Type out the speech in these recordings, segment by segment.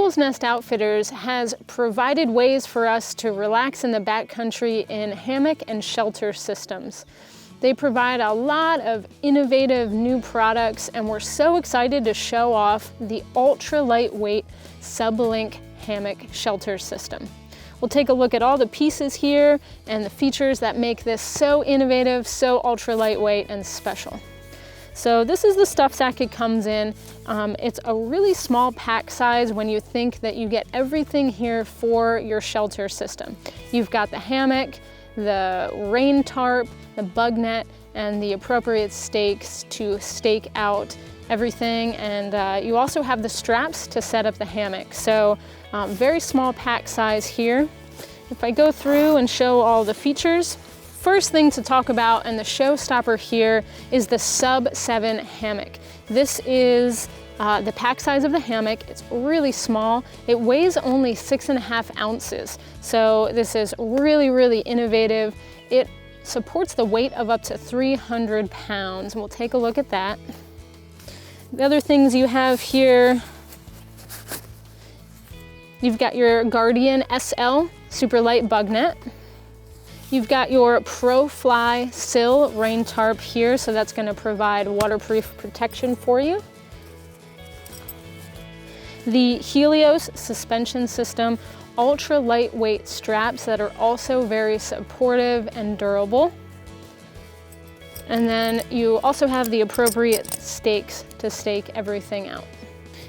Eagle's Nest Outfitters has provided ways for us to relax in the backcountry in hammock and shelter systems. They provide a lot of innovative new products, and we're so excited to show off the ultra lightweight SubLink Hammock shelter system. We'll take a look at all the pieces here and the features that make this so innovative, so ultra lightweight and special. So this is the stuff sack it comes in. It's a really small pack size when you think that you get everything here for your shelter system. You've got the hammock, the rain tarp, the bug net, and the appropriate stakes to stake out everything. And you also have the straps to set up the hammock. So very small pack size here. If I go through and show all the features, first thing to talk about, and the showstopper here, is the Sub 7 hammock. This is the pack size of the hammock. It's really small. It weighs only 6.5 ounces. So this is really, really innovative. It supports the weight of up to 300 pounds. We'll take a look at that. The other things you have here, you've got your Guardian SL super light bug net. You've got your ProFly Sill rain tarp here, so that's going to provide waterproof protection for you. The Helios suspension system, ultra lightweight straps that are also very supportive and durable. And then you also have the appropriate stakes to stake everything out.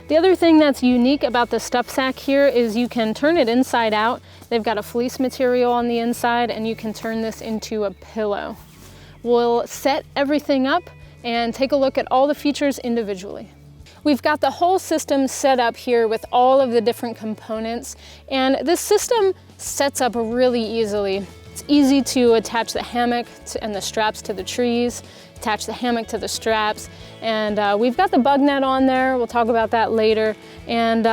The other thing that's unique about the stuff sack here is you can turn it inside out. They've got a fleece material on the inside, and you can turn this into a pillow. We'll set everything up and take a look at all the features individually. We've got the whole system set up here with all of the different components, and this system sets up really easily. It's easy to attach the hammock and the straps to the trees, attach the hammock to the straps, and we've got the bug net on there. We'll talk about that later. And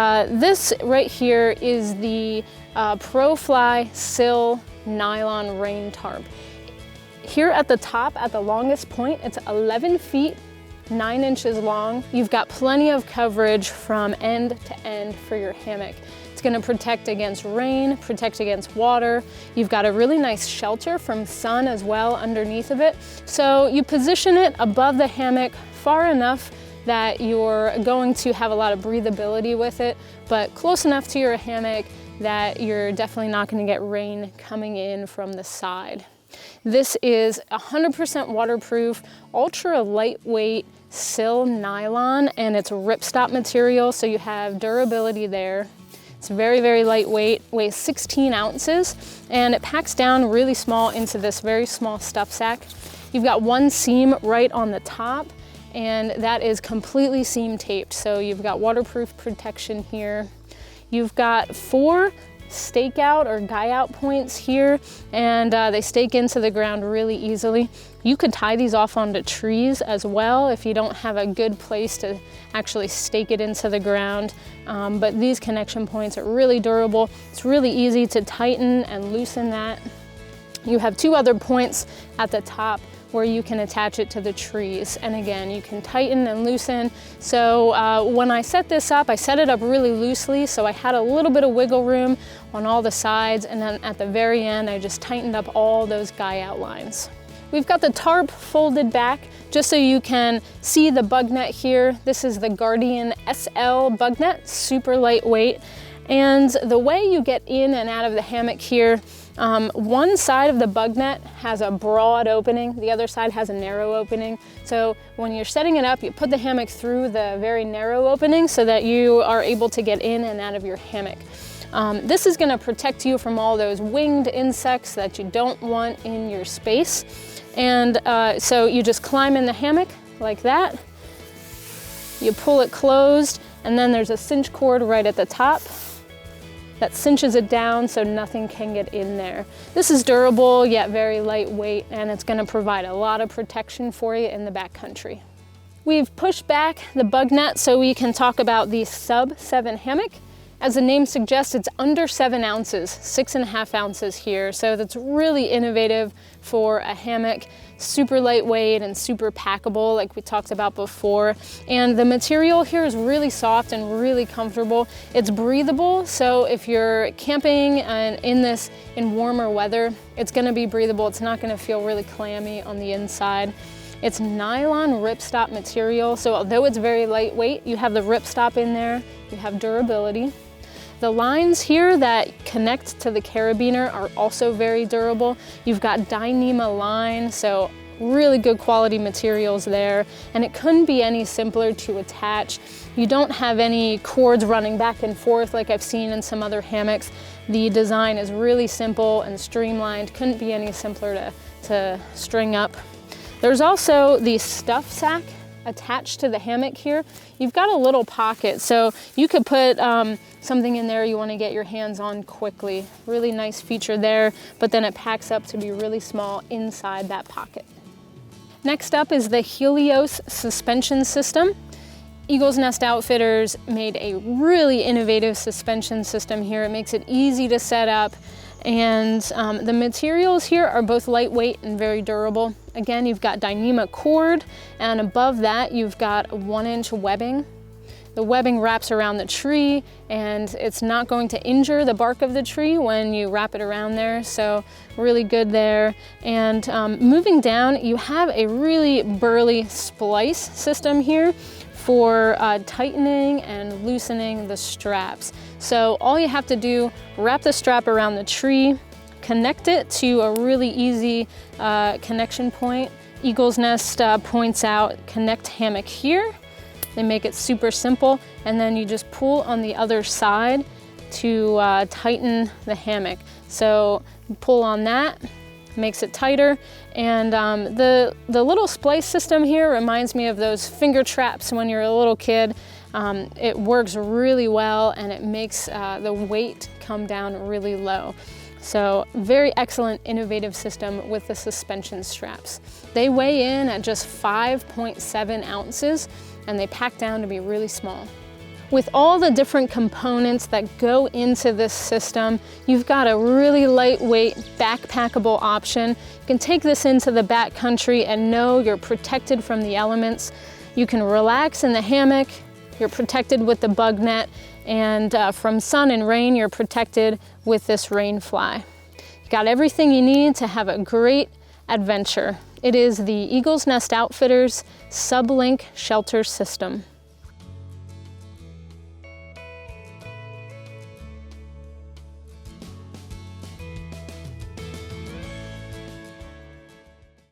this right here is the ProFly Sill nylon rain tarp. Here at the top, at the longest point, it's 11 feet, 9 inches long. You've got plenty of coverage from end to end for your hammock. It's going to protect against rain, protect against water. You've got a really nice shelter from sun as well underneath of it. So you position it above the hammock far enough that you're going to have a lot of breathability with it, but close enough to your hammock that you're definitely not going to get rain coming in from the side. This is 100% waterproof, ultra lightweight Sill nylon, and it's ripstop material, so you have durability there. It's very, very lightweight, weighs 16 ounces, and it packs down really small into this very small stuff sack. You've got one seam right on the top, and that is completely seam taped, so you've got waterproof protection here. You've got 4 stakeout or guy out points here, and they stake into the ground really easily. You could tie these off onto trees as well if you don't have a good place to actually stake it into the ground. But these connection points are really durable. It's really easy to tighten and loosen that. You have 2 other points at the top where you can attach it to the trees. And again, you can tighten and loosen. So when I set this up, I set it up really loosely, so I had a little bit of wiggle room on all the sides, and then at the very end, I just tightened up all those guy outlines. We've got the tarp folded back just so you can see the bug net here. This is the Guardian SL bug net, super lightweight. And the way you get in and out of the hammock here, one side of the bug net has a broad opening, the other side has a narrow opening. So when you're setting it up, you put the hammock through the very narrow opening so that you are able to get in and out of your hammock. This is going to protect you from all those winged insects that you don't want in your space. And so you just climb in the hammock like that. You pull it closed, and then there's a cinch cord right at the top that cinches it down so nothing can get in there. This is durable yet very lightweight, and it's going to provide a lot of protection for you in the backcountry. We've pushed back the bug net so we can talk about the Sub 7 hammock. As the name suggests, it's under 7 ounces, 6.5 ounces here. So that's really innovative for a hammock, super lightweight and super packable like we talked about before. And the material here is really soft and really comfortable. It's breathable, so if you're camping and in warmer weather, it's gonna be breathable. It's not gonna feel really clammy on the inside. It's nylon ripstop material, so although it's very lightweight, you have the ripstop in there, you have durability. The lines here that connect to the carabiner are also very durable. You've got Dyneema line, so really good quality materials there, and it couldn't be any simpler to attach. You don't have any cords running back and forth like I've seen in some other hammocks. The design is really simple and streamlined, couldn't be any simpler to string up. There's also the stuff sack attached to the hammock here. You've got a little pocket, so you could put something in there you want to get your hands on quickly. Really nice feature there, but then it packs up to be really small inside that pocket. Next up is the Helios suspension system. Eagle's Nest Outfitters made a really innovative suspension system here. It makes it easy to set up, and the materials here are both lightweight and very durable. Again, you've got Dyneema cord, and above that you've got 1-inch webbing. The webbing wraps around the tree, and it's not going to injure the bark of the tree when you wrap it around there, so really good there. And moving down, you have a really burly splice system here for tightening and loosening the straps. So all you have to do, wrap the strap around the tree, connect it to a really easy connection point. Eagle's Nest points out connect hammock here. They make it super simple, and then you just pull on the other side to tighten the hammock. So you pull on that, makes it tighter, and the little splice system here reminds me of those finger traps when you're a little kid. It works really well, and it makes the weight come down really low. So very excellent, innovative system with the suspension straps. They weigh in at just 5.7 ounces, and they pack down to be really small. With all the different components that go into this system, you've got a really lightweight, backpackable option. You can take this into the backcountry and know you're protected from the elements. You can relax in the hammock, you're protected with the bug net, and from sun and rain, you're protected with this rain fly. You've got everything you need to have a great adventure. It is the Eagle's Nest Outfitters SubLink shelter system.